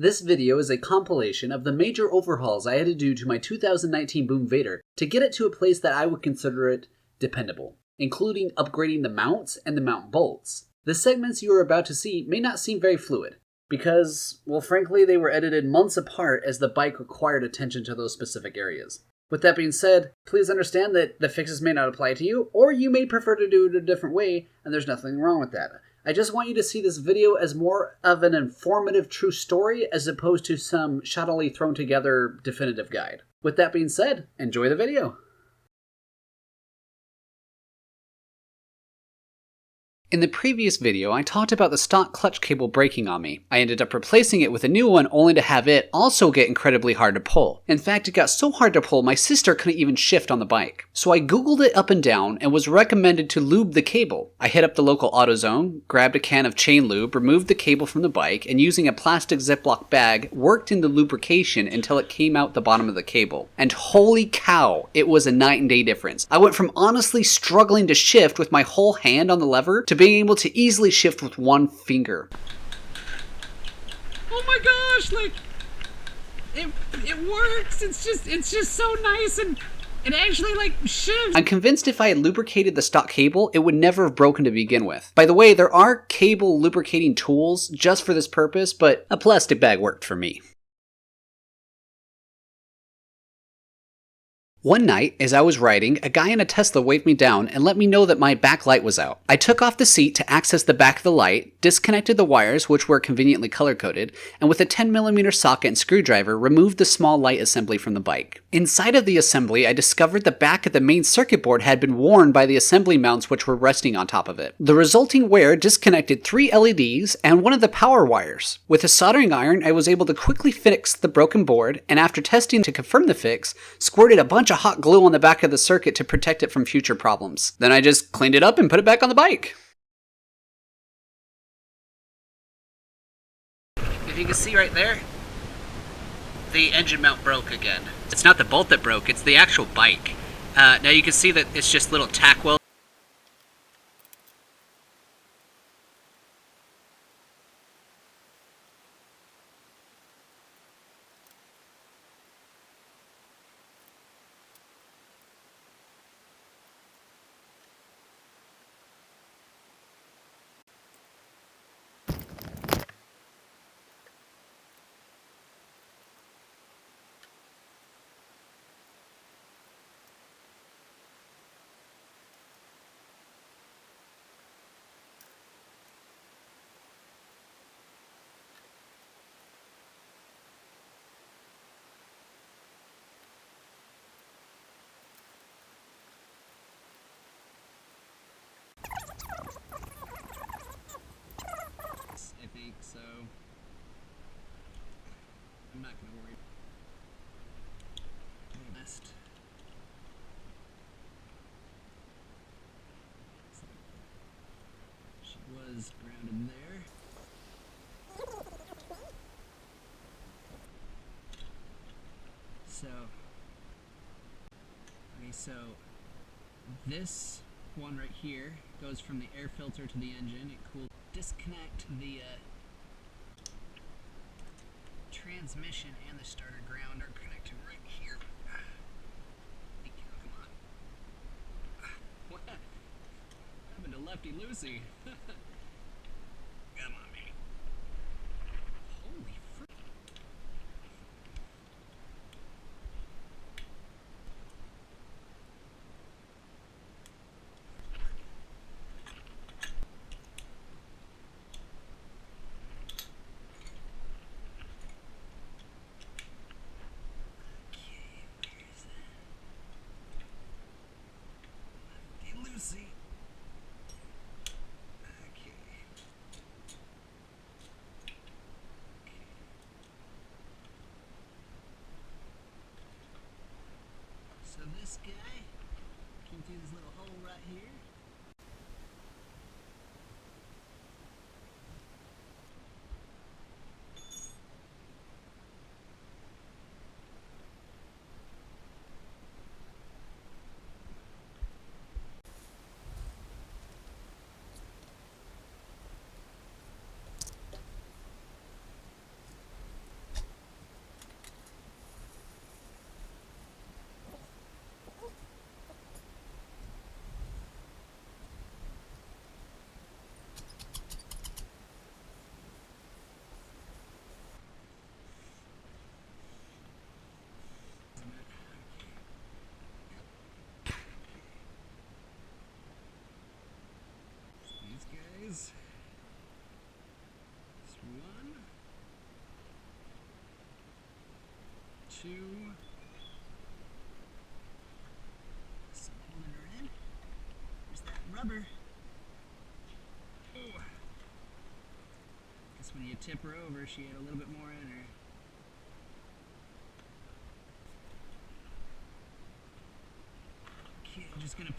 This video is a compilation of the major overhauls I had to do to my 2019 Boom Vader to get it to a place that I would consider it dependable, including upgrading the mounts and the mount bolts. The segments you are about to see may not seem very fluid, because, well, frankly, they were edited months apart as the bike required attention to those specific areas. With that being said, please understand that the fixes may not apply to you, or you may prefer to do it a different way, and there's nothing wrong with that. I just want you to see this video as more of an informative true story as opposed to some shoddily thrown together definitive guide. With that being said, enjoy the video! In the previous video, I talked about the stock clutch cable breaking on me. I ended up replacing it with a new one only to have it also get incredibly hard to pull. In fact, it got so hard to pull my sister couldn't even shift on the bike. So I googled it up and down and was recommended to lube the cable. I hit up the local AutoZone, grabbed a can of chain lube, removed the cable from the bike, and using a plastic Ziploc bag, worked in the lubrication until it came out the bottom of the cable. And holy cow, it was a night and day difference. I went from honestly struggling to shift with my whole hand on the lever to being able to easily shift with one finger. Oh my gosh, like it works. It's just so nice, and it actually like shifts. I'm convinced if I had lubricated the stock cable, it would never have broken to begin with. By the way, there are cable lubricating tools just for this purpose, but a plastic bag worked for me. One night, as I was riding, a guy in a Tesla waved me down and let me know that my backlight was out. I took off the seat to access the back of the light, disconnected the wires, which were conveniently color-coded, and with a 10mm socket and screwdriver, removed the small light assembly from the bike. Inside of the assembly, I discovered the back of the main circuit board had been worn by the assembly mounts which were resting on top of it. The resulting wear disconnected 3 LEDs and one of the power wires. With a soldering iron, I was able to quickly fix the broken board, and after testing to confirm the fix, squirted a bunch of hot glue on the back of the circuit to protect it from future problems. Then I just cleaned it up and put it back on the bike. If you can see right there, the engine mount broke again. It's not the bolt that broke, it's the actual bike. Now you can see that it's just little tack welds. Iffy, so I'm not gonna worry. List. She was grounded there. So this one right here goes from the air filter to the engine. It cools. Disconnect the transmission and the starter ground are connected right here. Come on. What happened to Lefty Lucy? Come on, baby. Holy frick. See. Okay. So this guy came through this little hole right here. two. Some holding her in. There's that rubber. Oh. Guess when you tip her over, she had a little bit more in her. Okay, I'm just gonna.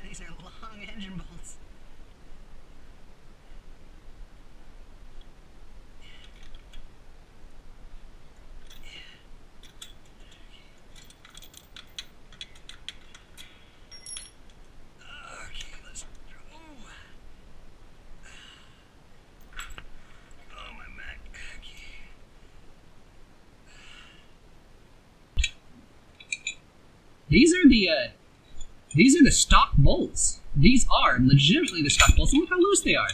These are long engine bolts. Okay, let's. Oh, my Mac. Okay. These are the stock bolts. These are legitimately the stock bolts. And look how loose they are.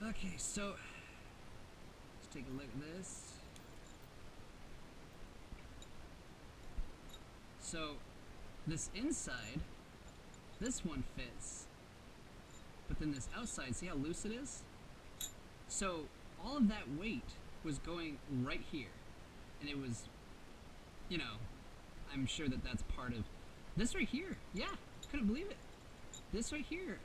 Okay, so let's take a look at this. So this inside, this one fits, but then this outside, see how loose it is? So all of that weight was going right here, and it was, you know, I'm sure that that's part of this right here. Yeah, couldn't believe it. This right here,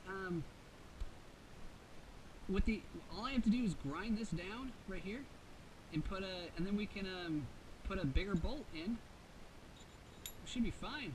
with the, all I have to do is grind this down right here, and and then we can put a bigger bolt in. It should be fine.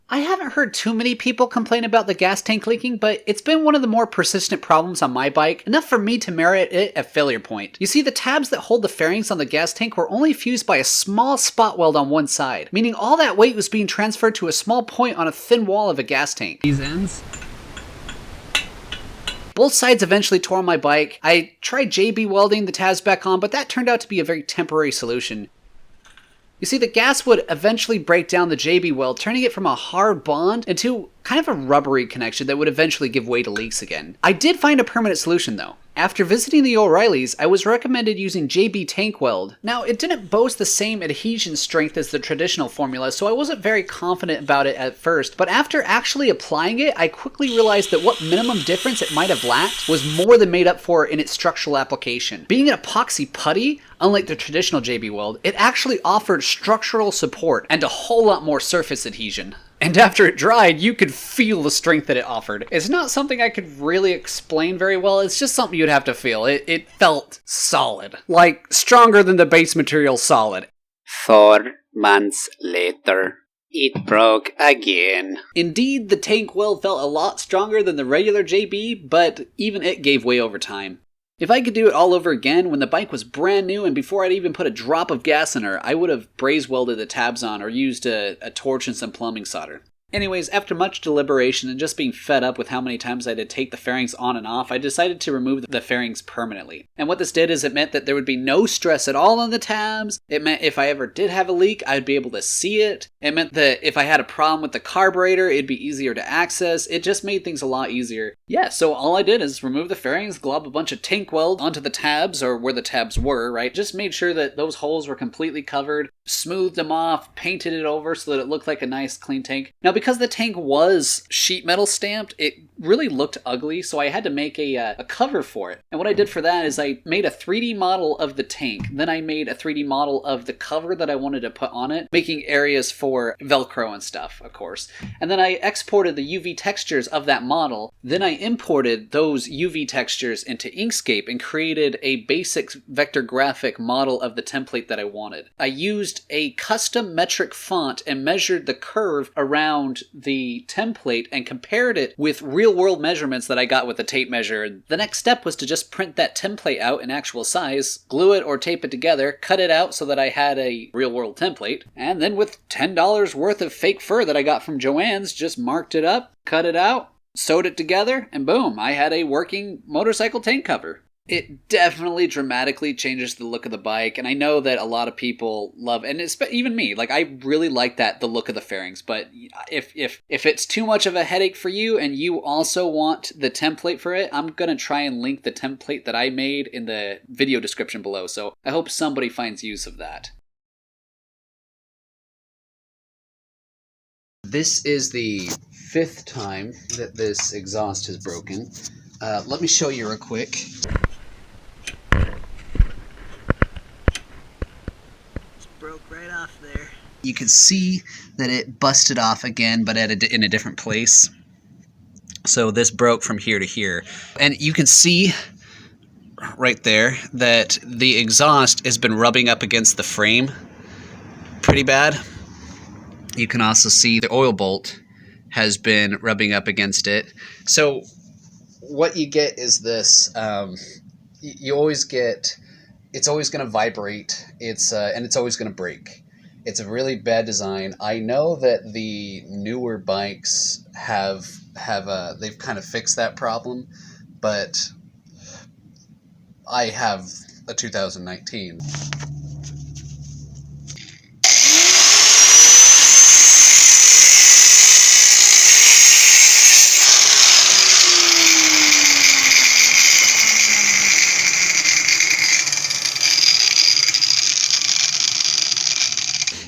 I haven't heard too many people complain about the gas tank leaking, but it's been one of the more persistent problems on my bike, enough for me to merit it a failure point. You see, the tabs that hold the fairings on the gas tank were only fused by a small spot weld on one side, meaning all that weight was being transferred to a small point on a thin wall of a gas tank. These ends. Both sides eventually tore on my bike. I tried JB welding the tabs back on, but that turned out to be a very temporary solution. You see, the gas would eventually break down the JB weld, turning it from a hard bond into kind of a rubbery connection that would eventually give way to leaks again. I did find a permanent solution though. After visiting the O'Reillys, I was recommended using JB tank weld. Now, it didn't boast the same adhesion strength as the traditional formula, so I wasn't very confident about it at first, but after actually applying it, I quickly realized that what minimum difference it might have lacked was more than made up for in its structural application. Being an epoxy putty, unlike the traditional JB weld, it actually offered structural support and a whole lot more surface adhesion. And after it dried, you could feel the strength that it offered. It's not something I could really explain very well, it's just something you'd have to feel. It felt solid. Like, stronger than the base material solid. 4 months later, it broke again. Indeed, the tank weld felt a lot stronger than the regular JB, but even it gave way over time. If I could do it all over again when the bike was brand new and before I'd even put a drop of gas in her, I would have braze welded the tabs on or used a torch and some plumbing solder. Anyways, after much deliberation and just being fed up with how many times I had to take the fairings on and off, I decided to remove the fairings permanently. And what this did is it meant that there would be no stress at all on the tabs. It meant if I ever did have a leak, I'd be able to see it. It meant that if I had a problem with the carburetor, it'd be easier to access. It just made things a lot easier. Yeah, so all I did is remove the fairings, glob a bunch of tank weld onto the tabs, or where the tabs were, right? Just made sure that those holes were completely covered, smoothed them off, painted it over so that it looked like a nice clean tank. Now, because the tank was sheet metal stamped, it really looked ugly, so I had to make a cover for it. And what I did for that is I made a 3D model of the tank, then I made a 3D model of the cover that I wanted to put on it, making areas for Velcro and stuff, of course. And then I exported the UV textures of that model, then I imported those UV textures into Inkscape and created a basic vector graphic model of the template that I wanted. I used a custom metric font and measured the curve around the template and compared it with real-world measurements that I got with the tape measure. The next step was to just print that template out in actual size, glue it or tape it together, cut it out so that I had a real-world template, and then with $10 worth of fake fur that I got from Joann's, just marked it up, cut it out, sewed it together, and boom, I had a working motorcycle tank cover. It definitely dramatically changes the look of the bike, and I know that a lot of people love, and it's even me, like I really like the look of the fairings, but if it's too much of a headache for you and you also want the template for it, I'm going to try and link the template that I made in the video description below, so I hope somebody finds use of that. This is the 5th time that this exhaust has broken. Let me show you real quick. Broke right off there. You can see that it busted off again, but in a different place. So this broke from here to here. And you can see right there that the exhaust has been rubbing up against the frame pretty bad. You can also see the oil bolt has been rubbing up against it. So what you get is this. You always get... It's always going to vibrate, and it's always going to break. It's a really bad design. I know that the newer bikes they've kind of fixed that problem, but I have a 2019.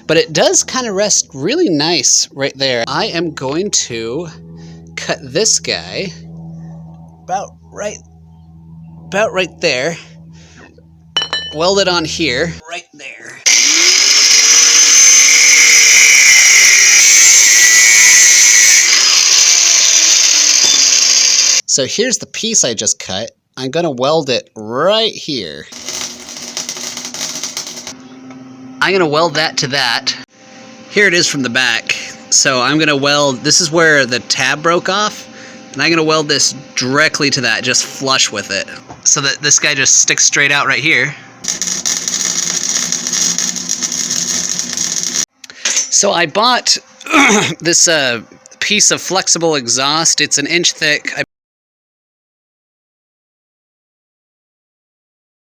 But it does kind of rest really nice right there. I am going to cut this guy about right there. Weld it on here, right there. So here's the piece I just cut. I'm gonna weld it right here. I'm going to weld that to that. Here it is from the back. So I'm gonna weld, this is where the tab broke off, and I'm gonna weld this directly to that, just flush with it. So that this guy just sticks straight out right here. So I bought this piece of flexible exhaust. It's an inch thick.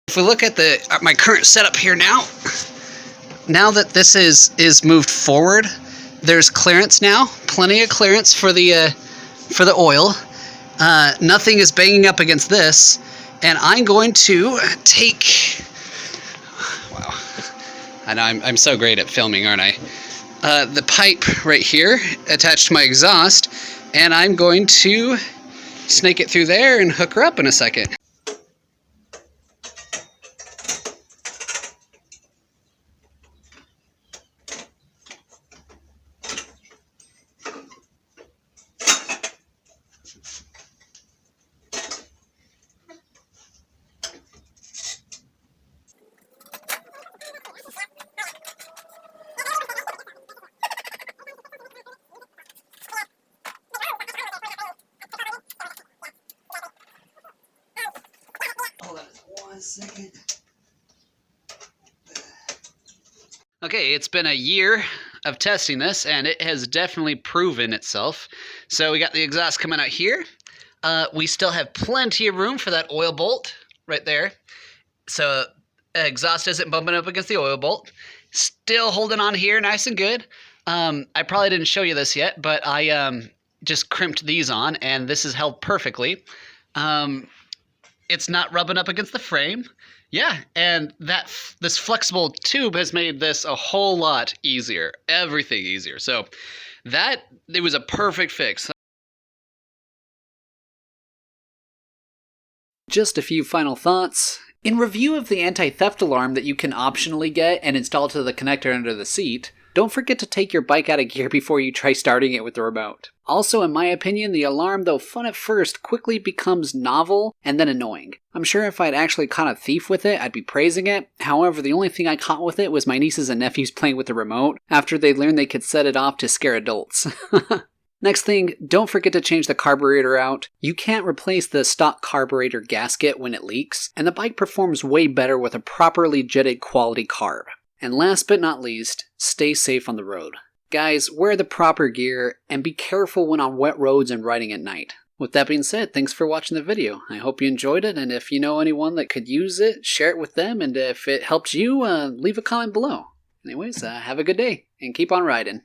If we look at my current setup here now that this is moved forward, there's clearance now, plenty of clearance for the oil. Nothing is banging up against this, and I'm going to take. Wow, I know I'm so great at filming, aren't I? The pipe right here attached to my exhaust, and I'm going to snake it through there and hook her up in a second. Second. Okay, it's been a year of testing this, and it has definitely proven itself. So we got the exhaust coming out here. We still have plenty of room for that oil bolt right there. So exhaust isn't bumping up against the oil bolt. Still holding on here nice and good. I probably didn't show you this yet, but I just crimped these on, and this is held perfectly. It's not rubbing up against the frame. Yeah, and this flexible tube has made this a whole lot easier. Everything easier. So it was a perfect fix. Just a few final thoughts. In review of the anti-theft alarm that you can optionally get and install to the connector under the seat, don't forget to take your bike out of gear before you try starting it with the remote. Also, in my opinion, the alarm, though fun at first, quickly becomes novel and then annoying. I'm sure if I'd actually caught a thief with it, I'd be praising it. However, the only thing I caught with it was my nieces and nephews playing with the remote after they learned they could set it off to scare adults. Next thing, don't forget to change the carburetor out. You can't replace the stock carburetor gasket when it leaks, and the bike performs way better with a properly jetted quality carb. And last but not least, stay safe on the road. Guys, wear the proper gear and be careful when on wet roads and riding at night. With that being said, thanks for watching the video. I hope you enjoyed it, and if you know anyone that could use it, share it with them, and if it helped you, leave a comment below. Anyways, have a good day, and keep on riding.